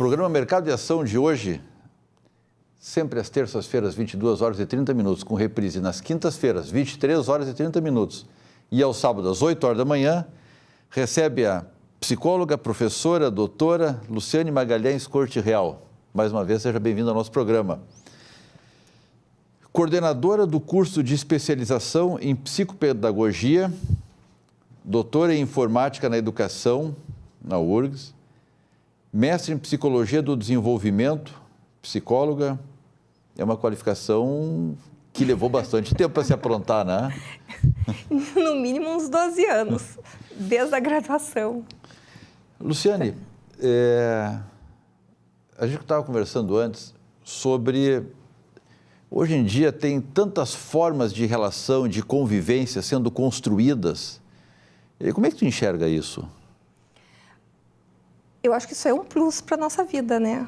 programa Mercado e Ação de hoje, sempre às terças-feiras, 22 horas e 30 minutos, com reprise nas quintas-feiras, 23 horas e 30 minutos, e aos sábados, às 8 horas da manhã, recebe a psicóloga, professora, doutora Luciane Magalhães Corte Real. Mais uma vez, seja bem-vinda ao nosso programa. Coordenadora do curso de especialização em psicopedagogia, doutora em informática na educação, na URGS, mestre em psicologia do desenvolvimento, psicóloga. É uma qualificação que levou bastante tempo para se aprontar, né? No mínimo uns 12 anos, desde a graduação. Luciane, a gente estava conversando antes sobre... Hoje em dia tem tantas formas de relação, de convivência sendo construídas. E como é que tu enxerga isso? Eu acho que isso é um plus para a nossa vida, né?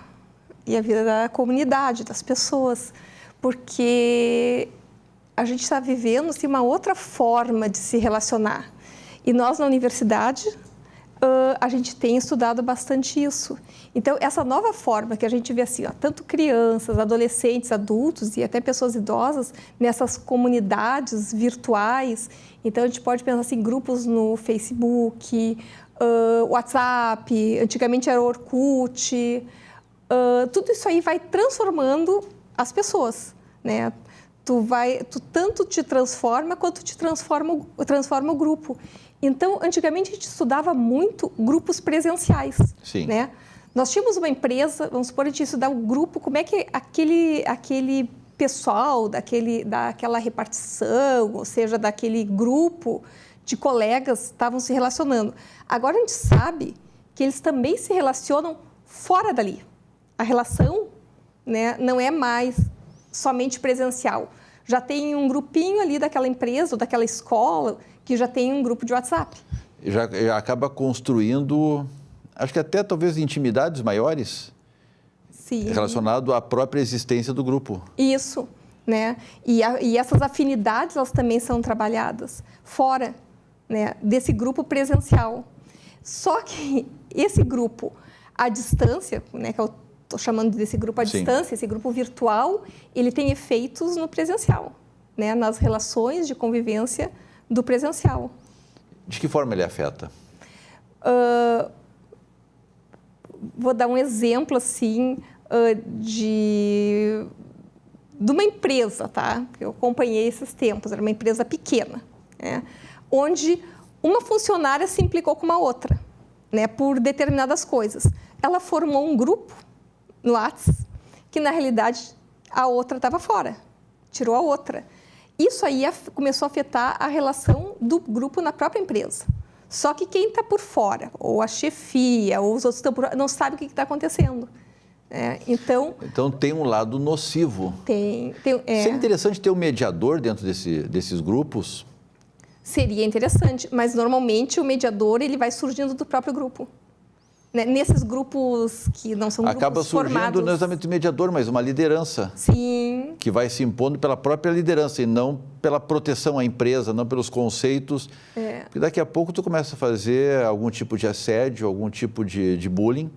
E a vida da comunidade, das pessoas. Porque a gente está vivendo assim, uma outra forma de se relacionar. E nós, na universidade, a gente tem estudado bastante isso. Então, essa nova forma que a gente vê assim, ó, tanto crianças, adolescentes, adultos e até pessoas idosas nessas comunidades virtuais. Então, a gente pode pensar assim, grupos no Facebook, WhatsApp, antigamente era Orkut. Tudo isso aí vai transformando as pessoas, né? Tu tanto te transforma quanto te transforma o grupo. Então, antigamente a gente estudava muito grupos presenciais, Sim. Né? Nós tínhamos uma empresa, vamos supor, a gente ia estudar um grupo, como é que aquele pessoal daquela repartição, ou seja, daquele grupo de colegas estavam se relacionando. Agora a gente sabe que eles também se relacionam fora dali. A relação, né, não é mais somente presencial. Já tem um grupinho ali daquela empresa ou daquela escola que já tem um grupo de WhatsApp. Já acaba construindo, acho que até talvez intimidades maiores. Sim. Relacionado à própria existência do grupo. Isso, né? E essas afinidades, elas também são trabalhadas fora, né, desse grupo presencial. Só que esse grupo à distância, né, que eu estou chamando desse grupo à Sim. distância, esse grupo virtual, ele tem efeitos no presencial, né, nas relações de convivência do presencial. De que forma ele afeta? Vou dar um exemplo, assim, de uma empresa, tá? Eu acompanhei esses tempos, era uma empresa pequena, né? Onde uma funcionária se implicou com uma outra, né, por determinadas coisas. Ela formou um grupo no WhatsApp que, na realidade, a outra estava fora, tirou a outra. Isso aí começou a afetar a relação do grupo na própria empresa. Só que quem está por fora, ou a chefia, ou os outros estão por fora, não sabe o que está acontecendo. Então tem um lado nocivo. Seria interessante ter um mediador dentro desses grupos? Seria interessante, mas normalmente o mediador ele vai surgindo do próprio grupo. Né? Nesses grupos que não são grupos Acaba surgindo formados. não exatamente o mediador, mas uma liderança. Sim. Que vai se impondo pela própria liderança e não pela proteção à empresa, não pelos conceitos. Porque daqui a pouco tu começa a fazer algum tipo de assédio, algum tipo de bullying,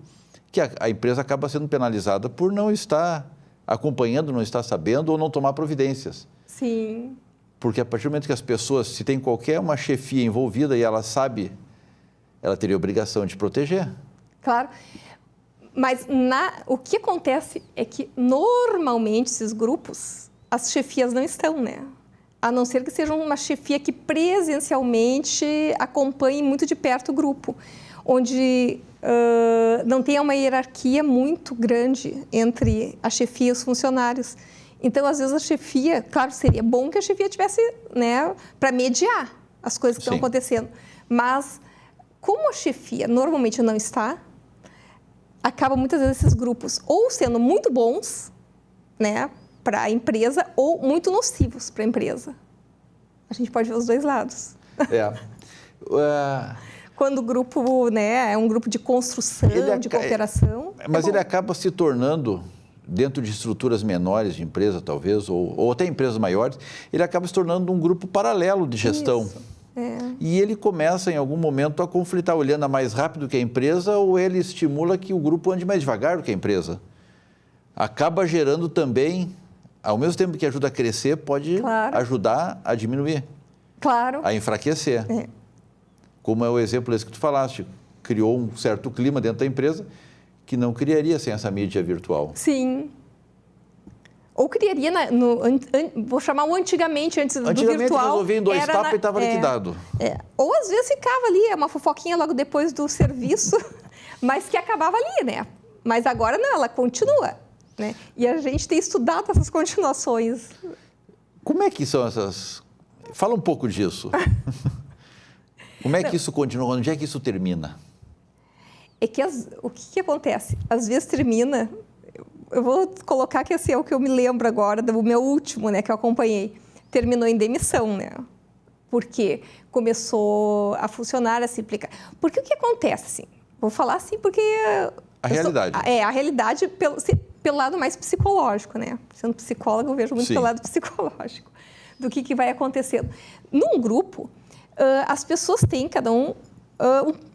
que a empresa acaba sendo penalizada por não estar acompanhando, não estar sabendo ou não tomar providências. Sim. Porque a partir do momento que as pessoas, se tem qualquer uma chefia envolvida e ela sabe, ela teria a obrigação de proteger. Claro. Mas o que acontece é que, normalmente, esses grupos, as chefias não estão, né? A não ser que seja uma chefia que presencialmente acompanhe muito de perto o grupo, onde não tenha uma hierarquia muito grande entre a chefia e os funcionários. Então, às vezes, a chefia, claro, seria bom que a chefia tivesse, né, para mediar as coisas que estão acontecendo. Mas, como a chefia normalmente não está, acaba muitas vezes esses grupos ou sendo muito bons, né, para a empresa ou muito nocivos para a empresa. A gente pode ver os dois lados. Quando o grupo, né, é um grupo de construção, de cooperação. Mas ele acaba se tornando, dentro de estruturas menores de empresa, talvez, ou até empresas maiores, ele acaba se tornando um grupo paralelo de gestão. Isso. e ele começa, em algum momento, a conflitar. Ou ele anda mais rápido que a empresa, ou ele estimula que o grupo ande mais devagar do que a empresa. Acaba gerando também, ao mesmo tempo que ajuda a crescer, pode ajudar a diminuir, a enfraquecer. Como é o exemplo esse que tu falaste, criou um certo clima dentro da empresa que não criaria sem essa mídia virtual. Sim. Ou criaria, vou chamar o antigamente, antes do virtual. Antigamente resolvia em 2 tapas e estava liquidado. Ou às vezes ficava ali, uma fofoquinha logo depois do serviço, mas que acabava ali, né? Mas agora não, ela continua, né? E a gente tem estudado essas continuações. Como é que são essas... Fala um pouco disso. Como é que isso continua? Onde é que isso termina? É que o que acontece? Às vezes termina... Eu vou colocar que esse é o que eu me lembro agora, do meu último, né, que eu acompanhei. Terminou em demissão, né? Porque começou a funcionar, a se implicar. Porque o que acontece, assim? Vou falar assim porque... A realidade. A realidade pelo lado mais psicológico, né? Sendo psicóloga, eu vejo muito pelo lado psicológico do que vai acontecendo. Num grupo, as pessoas têm, cada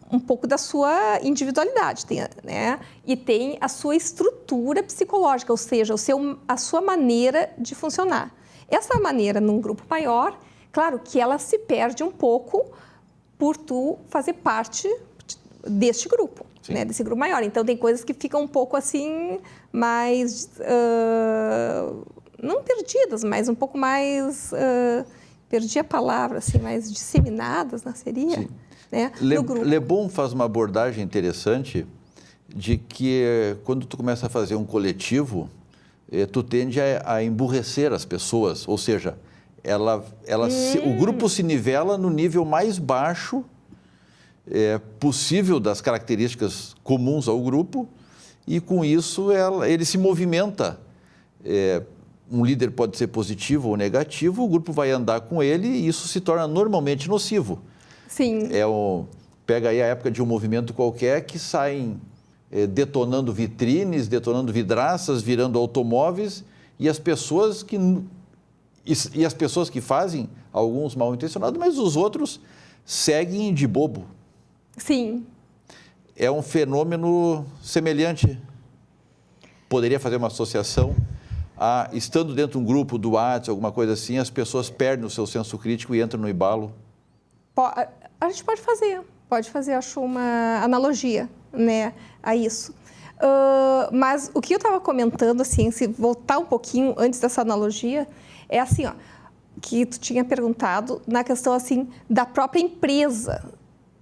um pouco da sua individualidade, né? E tem a sua estrutura psicológica, ou seja, a sua maneira de funcionar. Essa maneira, num grupo maior, claro que ela se perde um pouco por tu fazer parte deste grupo, né? Desse grupo maior. Então, tem coisas que ficam um pouco assim, mais... não perdidas, mas um pouco mais... perdi a palavra, assim, mais disseminadas, não seria? Sim. Né? Le Bon faz uma abordagem interessante de que quando tu começa a fazer um coletivo, tu tende a emburrecer as pessoas, ou seja, o grupo se nivela no nível mais baixo possível das características comuns ao grupo e com isso ele se movimenta. Um líder pode ser positivo ou negativo, o grupo vai andar com ele e isso se torna normalmente nocivo. Sim. Pega aí a época de um movimento qualquer que saem detonando vitrines, detonando vidraças, virando automóveis e as pessoas que fazem, alguns mal intencionados, mas os outros seguem de bobo. Sim. É um fenômeno semelhante. Poderia fazer uma associação estando dentro de um grupo do WhatsApp, alguma coisa assim, as pessoas perdem o seu senso crítico e entram no embalo. A gente pode fazer, acho, uma analogia, né, a isso. Mas o que eu estava comentando, assim, se voltar um pouquinho antes dessa analogia, é assim, ó, que tu tinha perguntado na questão, assim, da própria empresa.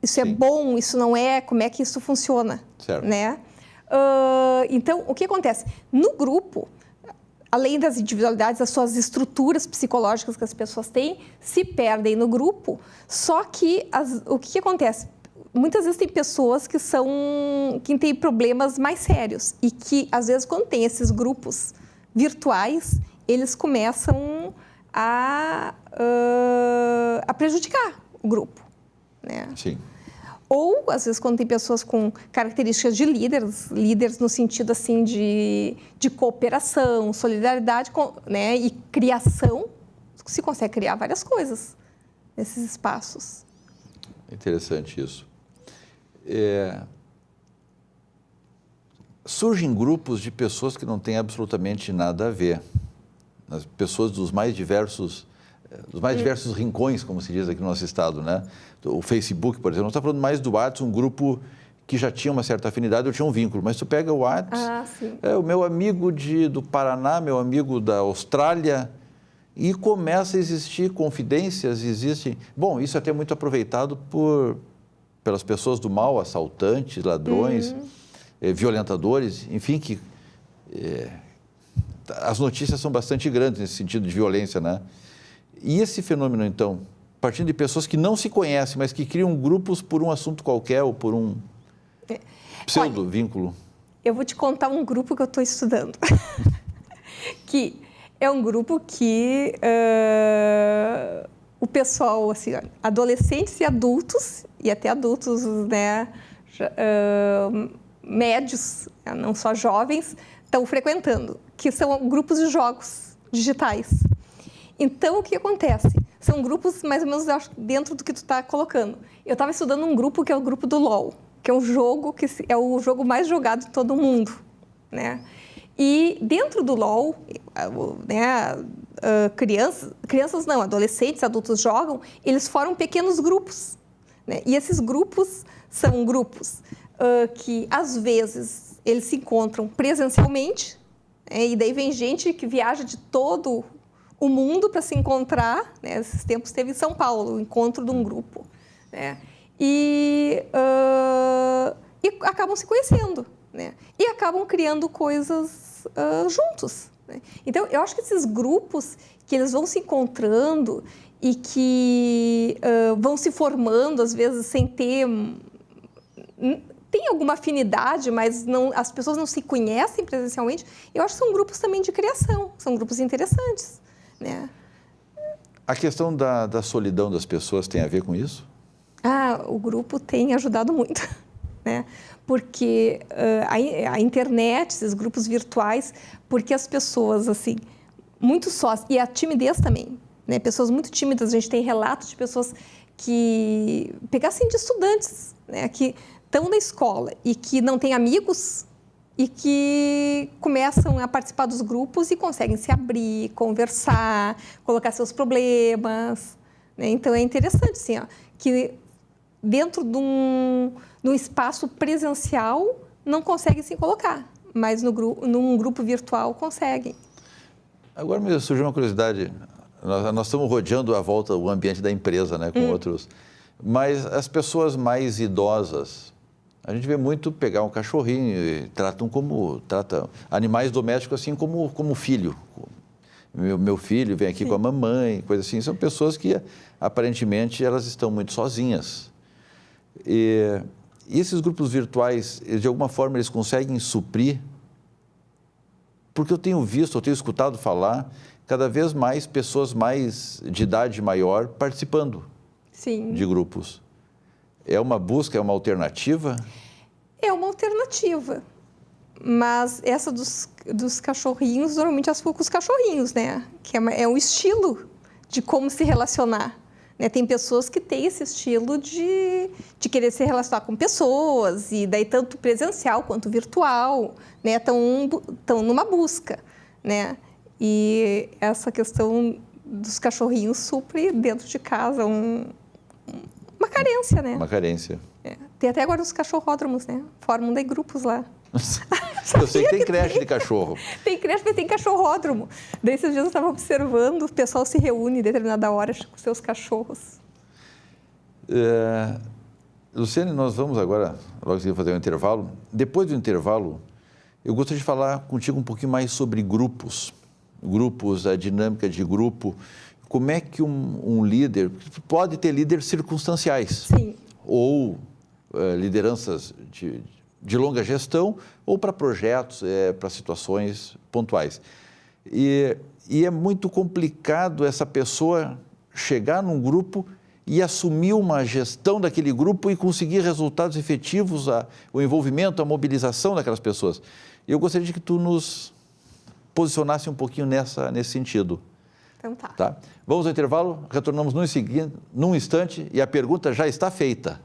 Isso é bom, isso não é, como é que isso funciona, certo, né? Então, o que acontece? No grupo, além das individualidades, as suas estruturas psicológicas que as pessoas têm se perdem no grupo, só que o que acontece? Muitas vezes tem pessoas que têm problemas mais sérios e que, às vezes, quando tem esses grupos virtuais, eles começam a prejudicar o grupo, né? Sim. Ou, às vezes, quando tem pessoas com características de líderes no sentido, assim, de cooperação, solidariedade, né, e criação, se consegue criar várias coisas nesses espaços. Interessante isso. Surgem grupos de pessoas que não têm absolutamente nada a ver. As pessoas dos mais diversos rincões, como se diz aqui no nosso estado, né? O Facebook, por exemplo, não está falando mais do WhatsApp, um grupo que já tinha uma certa afinidade, eu tinha um vínculo, mas tu pega o WhatsApp, o meu amigo do Paraná, meu amigo da Austrália, e começa a existir confidências, Bom, isso é até muito aproveitado pelas pessoas do mal, assaltantes, ladrões, violentadores, enfim, que as notícias são bastante grandes nesse sentido de violência, né? E esse fenômeno, então, partindo de pessoas que não se conhecem, mas que criam grupos por um assunto qualquer ou por um pseudo-vínculo. Eu vou te contar um grupo que eu estou estudando, que é um grupo que o pessoal, assim, adolescentes e adultos, e até adultos, né, médios, não só jovens, estão frequentando, que são grupos de jogos digitais. Então, o que acontece? São grupos mais ou menos, eu acho, dentro do que tu está colocando. Eu estava estudando um grupo que é o grupo do LoL, que é um jogo que é o jogo mais jogado de todo o mundo, né? E dentro do LoL, né, crianças não, adolescentes, adultos jogam, eles formam pequenos grupos, né? E esses grupos são grupos que, às vezes, eles se encontram presencialmente, né? E daí vem gente que viaja de todo o mundo para se encontrar, né? Esses tempos teve em São Paulo o encontro de um grupo, né? E acabam se conhecendo, né? E acabam criando coisas juntos, né? Então, eu acho que esses grupos que eles vão se encontrando e que vão se formando, às vezes, sem ter... Tem alguma afinidade, mas as pessoas não se conhecem presencialmente, eu acho que são grupos também de criação, são grupos interessantes, né? A questão da solidão das pessoas tem a ver com isso? O grupo tem ajudado muito, né? Porque a internet, esses grupos virtuais, porque as pessoas, assim, muito sós, e a timidez também, né? Pessoas muito tímidas, a gente tem relatos de pessoas que, pegassem de estudantes, né? Que estão na escola e que não têm amigos e que começam a participar dos grupos e conseguem se abrir, conversar, colocar seus problemas, né? Então, é interessante, assim, ó, que dentro de um espaço presencial não conseguem se colocar, mas num grupo virtual conseguem. Agora me surgiu uma curiosidade. Nós estamos rodeando à volta o ambiente da empresa, né, com outros. Mas as pessoas mais idosas, a gente vê muito pegar um cachorrinho e tratam animais domésticos assim como filho. Meu filho vem aqui com a mamãe, coisa assim. São pessoas que, aparentemente, elas estão muito sozinhas. E esses grupos virtuais, de alguma forma, eles conseguem suprir? Porque eu tenho escutado falar, cada vez mais pessoas de idade maior participando de grupos. É uma busca, é uma alternativa? É uma alternativa. Mas essa dos cachorrinhos, normalmente as com os cachorrinhos, né? Que é um estilo de como se relacionar, né? Tem pessoas que têm esse estilo de querer se relacionar com pessoas, e daí tanto presencial quanto virtual, né? Estão numa busca, né? E essa questão dos cachorrinhos supre dentro de casa uma carência, né? Uma carência. Tem até agora os cachorródromos, né? Formam daí grupos lá. Eu sei que tem creche de cachorro. Tem creche, mas tem cachorródromo. Daí esses dias eu estava observando, o pessoal se reúne em determinada hora com seus cachorros. Luciane, nós vamos agora, logo seguir, fazer um intervalo. Depois do intervalo, eu gostaria de falar contigo um pouquinho mais sobre grupos, a dinâmica de grupo. Como é que um líder, pode ter líderes circunstanciais. Sim. Ou lideranças de longa gestão, ou para projetos, para situações pontuais. E é muito complicado essa pessoa chegar num grupo e assumir uma gestão daquele grupo e conseguir resultados efetivos, o envolvimento, a mobilização daquelas pessoas. Eu gostaria de que tu nos posicionasse um pouquinho nesse sentido. Então tá. Tá? Vamos ao intervalo, retornamos num instante e a pergunta já está feita.